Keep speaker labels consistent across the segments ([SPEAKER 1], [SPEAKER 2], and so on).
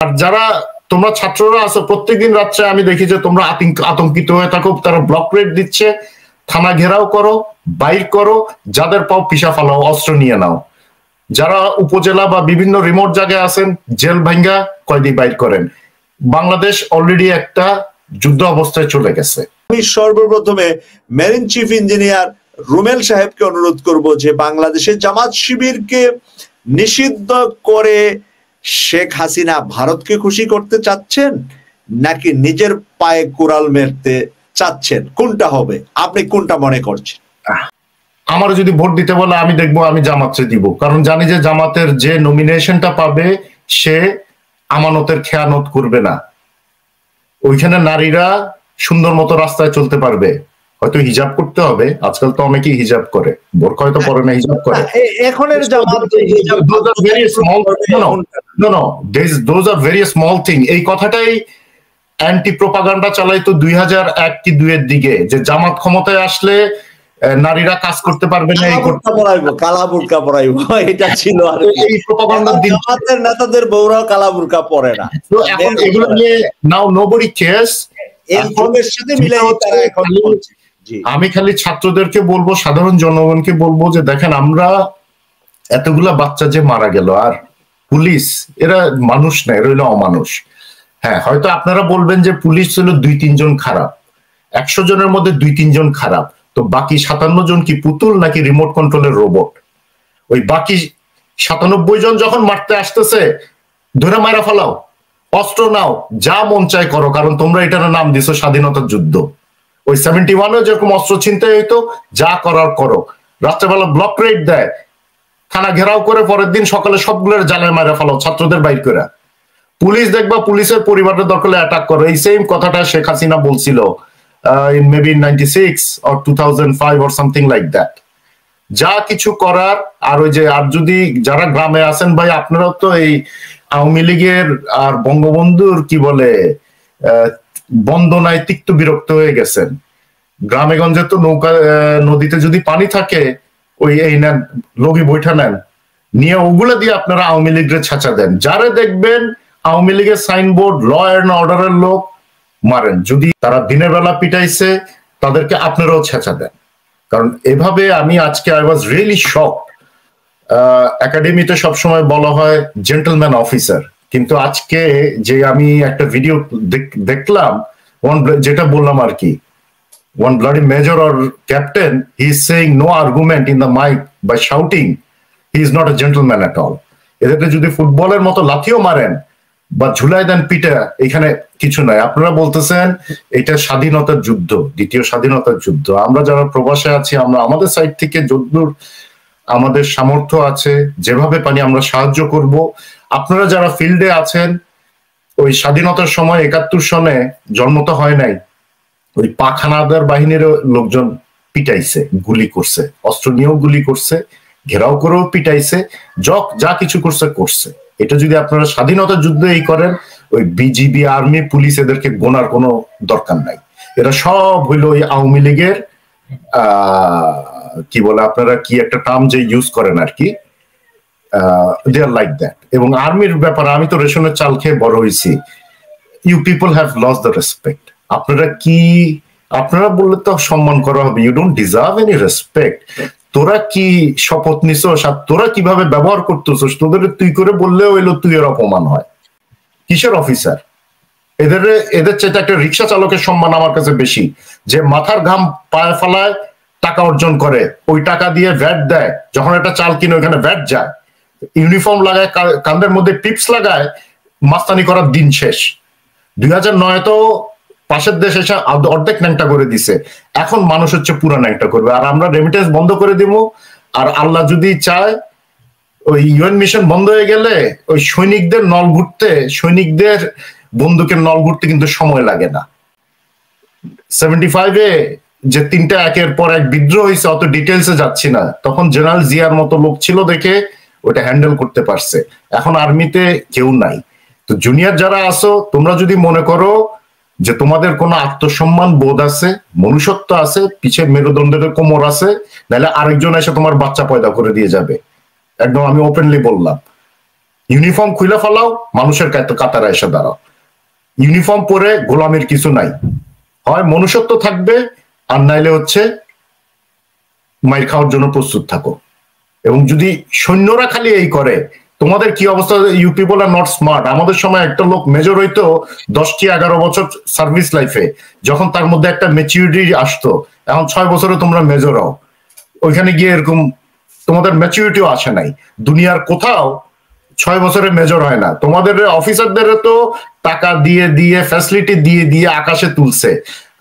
[SPEAKER 1] আর যারা তোমরা ছাত্ররা আছো প্রত্যেকদিন রাত্রে আমি দেখি যে তোমরা আতঙ্কিত হয়ে থাকো, তারা ব্লক রেড দিচ্ছে, থানা ঘেরাও করো, বাইর করো, যাদের পাও পিষা ফালাও, অস্ত্র নিয়ে নাও। যারা উপজেলা বা বিভিন্ন রিমোট জায়গায় আছেন জেল ভাঙ্গা কয়েদি বাইর করেন। বাংলাদেশ অলরেডি একটা যুদ্ধ অবস্থায় চলে গেছে।
[SPEAKER 2] আমি সর্বপ্রথমে মেরিন চিফ ইঞ্জিনিয়ার রুমেল সাহেবকে অনুরোধ করব যে বাংলাদেশে জামাত শিবিরকে নিষিদ্ধ করে শেখ হাসিনা ভারতকে খুশি করতে চাচ্ছেন নাকি নিজের পায়ে কুড়াল মেরতে চাচ্ছেন, কোনটা হবে? আপনি কোনটা মনে করছেন?
[SPEAKER 1] আমার যদি ভোট দিতে বলে আমি দেখবো আমি জামাতকে দিব, কারণ জানি যে জামাতের যে নমিনেশনটা পাবে সে আমানতের খেয়ানত করবে না। ওইখানে নারীরা সুন্দর মতো রাস্তায় চলতে পারবে, হয়তো হিজাব করতে হবে, আজকাল তো অনেকেই হিজাব করে, বোরকা হয়তো পরে না, হিজাব করে।
[SPEAKER 2] এখনের জামাত
[SPEAKER 1] those are very small thing। এই কথাটাই অ্যান্টি প্রোপাগান্ডা চালাইতো 2001 কি 2 এর দিকে, যে জামাত ক্ষমতায় আসলে নারীরা কাজ করতে পারবে না, এই
[SPEAKER 2] কালা বুরকা পরাইবো, এটা ছিল। আর
[SPEAKER 1] এই প্রোপাগান্ডার দিন
[SPEAKER 2] জামাতের নেতাদের বউরাও কালা বুরকা পরে না।
[SPEAKER 1] তো এখন এগুলো নিয়ে নাও নোবডি কেয়ারস।
[SPEAKER 2] এর সাথে মিলে তারা এখন
[SPEAKER 1] আমি খালি ছাত্রদেরকে বলবো, সাধারণ জনগণকে বলবো যে দেখেন আমরা এতগুলা বাচ্চা যে মারা গেল, আর পুলিশ এরা মানুষ না, এরা হইলো অমানুষ। হ্যাঁ, হয়তো আপনারা বলবেন যে পুলিশ হলো 2-3 জন খারাপ, 100 জনের মধ্যে 2-3 জন খারাপ, তো বাকি 57 জন কি পুতুল নাকি রিমোট কন্ট্রোলের রোবট? ওই বাকি 97 জন যখন মারতে আসতেছে ধরে মারা ফেলাও, অস্ত্র নাও, যা মন চায় করো, কারণ তোমরা এটার নাম দিছো স্বাধীনতার যুদ্ধ। ওই 71-এ যেরকম অস্ত্র ছিনতাই হইতো, যা করার করো। রাত্রেবেলা ব্লক রেড দেয়, থানা ঘেরাও করে পরের দিন সকালে সবগুলোর জালে মারা ফেলাও, ছাত্রদের বাইর করে। পুলিশ দেখবা পুলিশের পরিবারের দরকার অ্যাটাক করো। এই সেম কথাটা শেখ হাসিনা বলছিল maybe 96 or 2005 or something like that। যা কিছু করার। আর ওই যে আর যদি যারা গ্রামে আছেন ভাই, আপনারাও তো এই আওয়ামী লীগের আর বঙ্গবন্ধুর কি বলে বন্দনায় তিক্ত বিরক্ত হয়ে গেছেন। গ্রামে গঞ্জে তো নৌকা নদীতে যদি পানি থাকে ওই এই নেন লগি বৈঠা নেন, নিয়ে ওগুলা দিয়ে আপনারা আওয়ামী লীগের ছাঁচা দেন। যারা দেখবেন আওয়ামী লীগের সাইনবোর্ড ল অ্যান্ড অর্ডারের লোক মারেন, যদি তারা দিনের বেলা পিটাইছে তাদেরকে আপনারাও ছেঁচা দেন। কারণ এভাবে আমি আজকে আই ওয়াজ রিয়েলি শক। একাডেমিতে সবসময় বলা হয় জেন্টলম্যান অফিসার, কিন্তু আজকে যে আমি একটা ভিডিও দেখলাম, যেটা বললাম আর কি, one bloody major or captain, he is saying no argument in the mic by shouting, he is not a gentleman at all। এদেরকে যদি ফুটবলের মতো লাথিও মারেন বা ঝুলাই দেন পিঠে, এখানে কিছু নাই। আপনারা বলতেছেন এটা স্বাধীনতার যুদ্ধ, দ্বিতীয় স্বাধীনতার যুদ্ধ। আমরা যারা প্রবাসে আছি, আমরা আমাদের সাইড থেকে যদ্দূর আমাদের সামর্থ্য আছে যেভাবে পারি আমরা সাহায্য করব। আপনারা যারা ফিল্ডে আছেন, ওই স্বাধীনতার সময় 71 সনে জন্ম তো হয় নাই, ওই পাখানাদার বাহিনীর লোকজন পিটাইছে, গুলি করছে, অস্ত্র নিয়েও গুলি করছে, ঘেরাও করেও পিটাইছে, যা কিছু করছে। এটা যদি আপনারা স্বাধীনতার যুদ্ধ এই করেন, ওই বিজিবি আর্মি পুলিশ এদেরকে গোনার কোনো দরকার নাই। এরা সব হইলো ওই আওয়ামী লীগের কি বলে, আপনারা কি একটা টার্ম যে ইউজ করেন আর কি, দে আর লাইক দ্যাট। এবং আর্মির ব্যাপারে আমি তো রেশনের চাল খেয়ে বড় হয়েছি। You people have lost the respect. আপনারা বললে তো সম্মান করা হবে, you don't deserve any respect. তোরা কি শপথ নিছস আর তোরা কিভাবে ব্যবহার করতেছস, তোদের তুই করে বললেও এলো তুই এর অপমান হয়। কিসের অফিসার? এদের চাইতে একটা রিক্সা চালকের সম্মান আমার কাছে বেশি, যে মাথার ঘাম পায়ে ফেলায় টাকা অর্জন করে, ওই টাকা দিয়ে ভ্যাট দেয়, যখন একটা চাল কিনে ওইখানে ভ্যাট যায়, ইউনিফর্ম লাগায়, কান্দের মধ্যে টিপস লাগায়, মাস্তানি করার দিন শেষ। 2009 তো পাশের দেশ এসে অর্ধেক ন্যাংটা করে দিছে, এখন মানুষ হচ্ছে পুরো ন্যাংটা করবে। আর আমরা রেমিটেন্স বন্ধ করে দিব, আর আল্লাহ যদি চায় ওই ইউএন মিশন বন্ধ হয়ে গেলে ওই সৈনিকদের নল ঘুরতে, সৈনিকদের বন্দুকের নল ঘুরতে কিন্তু সময় লাগে না। 75-এ যে 3টা একের পর এক বিদ্রোহ হয়েছে, অত ডিটেলসে যাচ্ছি না, তখন জেনারেল জিয়ার মতো লোক ছিল দেখে ওটা হ্যান্ডেল করতে পারছে। এখন আর্মিতে কেউ নাই। তো জুনিয়র যারা আছো, তোমরা যদি মনে করো যে তোমাদের কোনো আত্মসম্মান বোধ আছে, মনুষ্যত্ব আছে, পিছে মেরুদণ্ডের কোমর আছে, নাহলে আরেকজন এসে তোমার বাচ্চা পয়দা করে দিয়ে যাবে। একদম আমি ওপেনলি বললাম। ইউনিফর্ম খুলে ফেলাও, মানুষের কাতারে এসে দাঁড়াও। ইউনিফর্ম পরে গোলামের কিছু নাই, হয় মনুষ্যত্ব থাকবে আর নাইলে হচ্ছে মাইর খাওয়ার জন্য প্রস্তুত থাকো। এবং যদি সৈন্যরা খালি এই করে, তোমাদের কি অবস্থা? You people are not smart. আমাদের সময় একটা লোক মেজর হইতো 10 কি 11 বছর সার্ভিস লাইফে, যখন তার মধ্যে একটা ম্যাচিউরিটি আসতো। এখন 6 বছরে তোমরা মেজর হও, ওইখানে গিয়ে এরকম তোমাদের ম্যাচিউরিটিও আসে নাই। দুনিয়ার কোথাও 6 বছরে মেজর হয় না। তোমাদের অফিসারদের তো টাকা দিয়ে দিয়ে ফ্যাসিলিটি দিয়ে দিয়ে আকাশে তুলছে,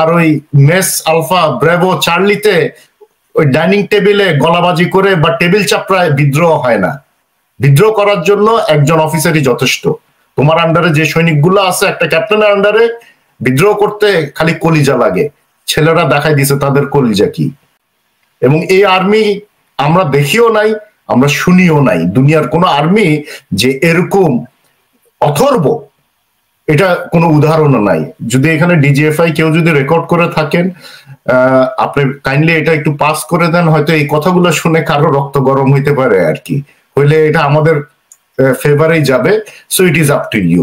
[SPEAKER 1] আর ওই মেস আলফা ব্রেভো চার্লিতে ওই ডাইনিং টেবিলে গলাবাজি করে বা টেবিল চাপড়ায় বিদ্রোহ হয় না। বিদ্রোহ করার জন্য একজন অফিসারই যথেষ্ট। তোমার আন্ডারে যে সৈনিকগুলো আছে, একটা ক্যাপ্টেনের আন্ডারে বিদ্রোহ করতে খালি কলিজা লাগে। ছেলেরা দেখাই দিছে তাদের কলিজা কি। এবং এই আর্মি আমরা দেখিও নাই, আমরা শুনিও নাই। দুনিয়ার কোন আর্মি যে এরকম অথর্ব, এটা কোনো উদাহরণও নাই। যদি এখানে ডিজিএফআই কেউ যদি রেকর্ড করে থাকেন, আপনি কাইন্ডলি এটা একটু পাস করে দেন। হয়তো এই কথাগুলো শুনে কারো রক্ত গরম হইতে পারে আর কি, হইলে এটা আমাদের ফেভারেই যাবে। So it is up to you.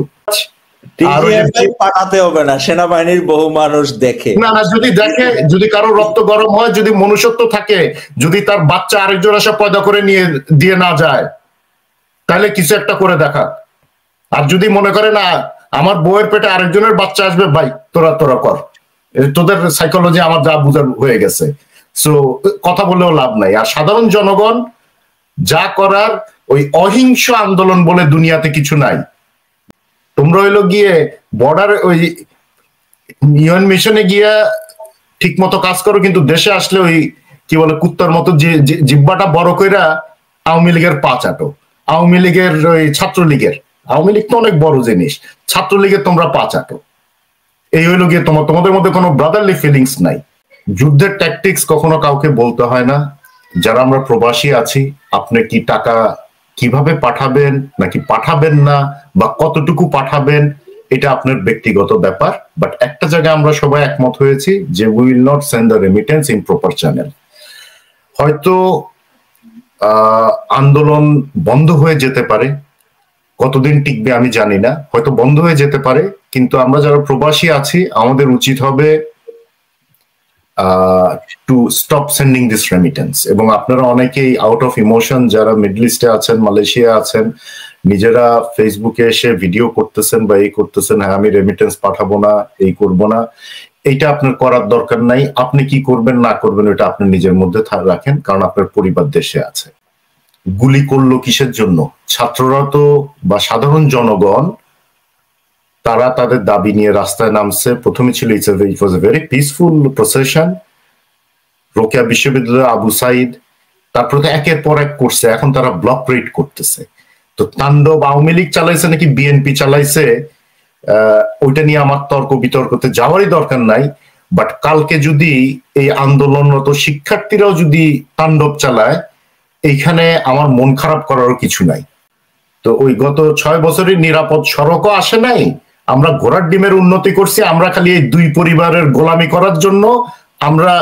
[SPEAKER 3] পাঠাতে হবে না, সেনাবাহিনীর বহু মানুষ দেখে।
[SPEAKER 1] না না, যদি দেখে, যদি কারো রক্ত গরম হয়, যদি মনুষ্যত্ব থাকে, যদি তার বাচ্চা আরেকজন আসা পয়দা করে নিয়ে দিয়ে না যায়, তাহলে কিছু একটা করে দেখা। আর যদি মনে করে না আমার বউয়ের পেটে আরেকজনের বাচ্চা আসবে, ভাই তোরা কর, তোদের সাইকোলজি আমার যা বুঝার হয়ে গেছে। সো কথা বলেও লাভ নাই। আর সাধারণ জনগণ যা করার, ওই অহিংস আন্দোলন বলে দুনিয়াতে কিছু নাই। তোমরা হইলো গিয়ে বর্ডার ওই ইউএন মিশনে গিয়া ঠিক মতো কাজ করো, কিন্তু দেশে আসলে ওই কি বলে কুত্তার মতো যে জিব্বাটা বড় কইরা আওয়ামী লীগের পা চাটো। আওয়ামী লীগের ওই ছাত্রলীগের, আওয়ামী লীগ তো অনেক বড় জিনিস, ছাত্রলীগের তোমরা পা চাটো। এই হইলো গিয়ে তোমাদের মধ্যে কোনো ব্রাদারলি ফিলিংস নাই। যুদ্ধের ট্যাকটিক্স কখনো কাউকে বলতে হয় না। যারা আমরা প্রবাসী আছি, আপনি কি টাকা কিভাবে পাঠাবেন নাকি পাঠাবেন না, বা কতটুকু পাঠাবেন, এটা আপনার ব্যক্তিগত ব্যাপার। বাট একটা জায়গায় আমরা সবাই একমত হয়েছি যে we will not send the remittance in proper channel. হয়তো আন্দোলন বন্ধ হয়ে যেতে পারে, কতদিন টিকবে আমি জানি না, হয়তো বন্ধ হয়ে যেতে পারে। কিন্তু আমরা যারা প্রবাসী আছি, আমাদের উচিত হবে to stop sending this remittance. এবং আপনারা অনেকেই আউট অফ ইমোশন, যারা মিডল ইস্টে আছেন, মালয়েশিয়া আছেন, নিজেরা ফেসবুকে এসে ভিডিও করতেছেন বা এই করতেছেন, হ্যাঁ আমি রেমিটেন্স পাঠাবো না, এই করবো না, এইটা আপনার করার দরকার নাই। আপনি কি করবেন না করবেন এটা আপনি নিজের মধ্যে রাখেন, কারণ আপনার পরিবার দেশে আছে। গুলি করলো কিসের জন্য? ছাত্ররা তো বা সাধারণ জনগণ, তারা তাদের দাবি নিয়ে রাস্তায় নামছে। প্রথমে ছিল it was a very peaceful procession. Rokeya বিশ্ববিদ্যালয়, আবু সাইদ, তারপরে তো একের পর এক করছে। এখন তারা ব্লক রেড করতেছে। তো তাণ্ডব আওয়ামী লীগ চালাইছে নাকি বিএনপি চালাইছে, ওইটা নিয়ে আমার তর্ক বিতর্কতে যাওয়ারই দরকার নাই। বাট কালকে যদি এই আন্দোলনরত শিক্ষার্থীরাও যদি তাণ্ডব চালায়, এইখানে আমার মন খারাপ করারও কিছু নাই। তো ওই গত 6 বছরের নিরাপদ সড়কও আসে নাই। আমরা ঘোড়ার ডিমের উন্নতি করছি। আমরা খালি এই দুই পরিবারের গোলামি করার জন্য আমরা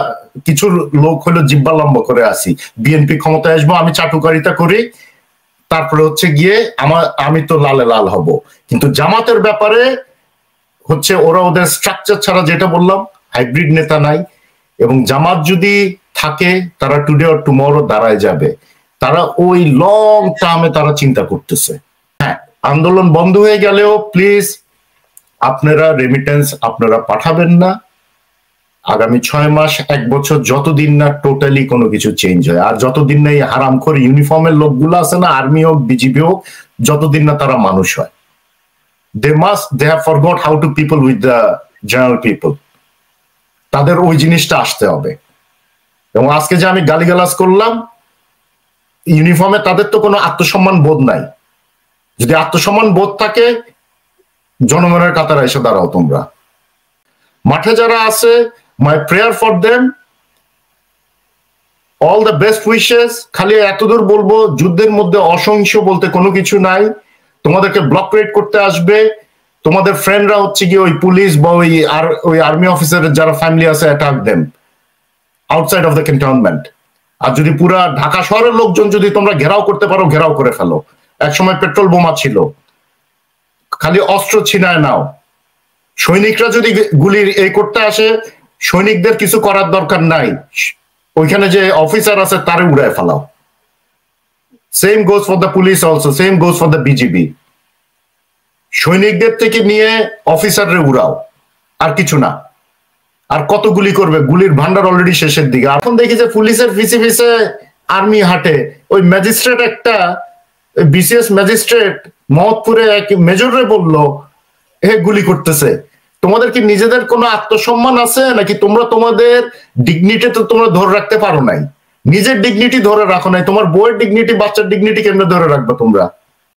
[SPEAKER 1] কিছু লোক হলো জিব্বা লম্বা করে আসি। বিএনপি ক্ষমতায় আসবো, আমি চাটুকারিতা করি, তারপরে হচ্ছে গিয়ে আমি তো লালে লাল হব। কিন্তু জামাতের ব্যাপারে হচ্ছে ওরা ওদের স্ট্রাকচার ছাড়া, যেটা বললাম, হাইব্রিড নেতা নাই। এবং জামাত যদি থাকে, তারা টুডে অর টুমরো দাঁড়ায় যাবে। তারা ওই লং টার্মে তারা চিন্তা করতেছে। হ্যাঁ, আন্দোলন বন্ধ হয়ে গেলেও প্লিজ আপনারা রেমিটেন্স আপনারা পাঠাবেন না। আগামী 6 মাস 1 বছর যতদিন না টোটালি কোনো কিছু চেঞ্জ হয়, আর যতদিন না এই হারামখোর ইউনিফর্মের লোকগুলো আছে না, আর্মি হোক বিজিবি হোক, যতদিন না তারা মানুষ হয়, they have forgot how to people with the general people. তাদের ওই জিনিসটা আসতে হবে। এবং আজকে যে আমি গালিগালাজ করলাম, ইউনিফর্মে তাদের তো কোনো আত্মসম্মান বোধ নাই। যদি আত্মসম্মান বোধ থাকে, জনগণের কাতারে এসে দাঁড়াও তোমরা। মাঠে যারা আছে, my prayer for them, all the best wishes. খালি এতদূর বলবো, যুদ্ধের মধ্যে অসহিংস বলতে কোনো কিছু নাই। তোমাদেরকে ব্লক রেড করতে আসবে, তোমাদের ফ্রেন্ডরা হচ্ছে কি ওই পুলিশ বা ওই আর্মি অফিসারের যারা ফ্যামিলি আছে, attack them outside of the cantonment. আর যদি পুরা ঢাকা শহরের লোকজন যদি তোমরা ঘেরাও করতে পারো, ঘেরাও করে ফেলো। একসময় পেট্রোল বোমা ছিল, খালি অস্ত্র ছিনায় নাও। সৈনিকরা যদি গুলির এই করতে আসে, সৈনিকদের কিছু করার দরকার নাই, ওইখানে যে অফিসার আছে তারে উড়ায় ফেলাও। Same goes for the police also, same goes for the BGB. সৈনিকদের থেকে নিয়ে অফিসাররে উড়াও, আর কিছু না। আর কত গুলি করবে? গুলির ভান্ডার অলরেডি শেষের দিকে। এখন দেখি যে পুলিশের পিছে পিছে আর্মি হাঁটে। ওই ম্যাজিস্ট্রেট একটা বিসিএস ম্যাজিস্ট্রেট মহৎপুরে এক মেজরে বললো গুলি করতেছে। তোমাদের কি নিজেদের কোনো আত্মসম্মান আছে নাকি? তোমরা তোমাদের ডিগনিটি তো তোমরা ধরে রাখতে পারো নাই, নিজের ডিগনিটি ধরে রাখো নাই, তোমার বইয়ের ডিগনিটি, বাচ্চার ডিগনিটি কেমনে ধরে রাখবে তোমরা?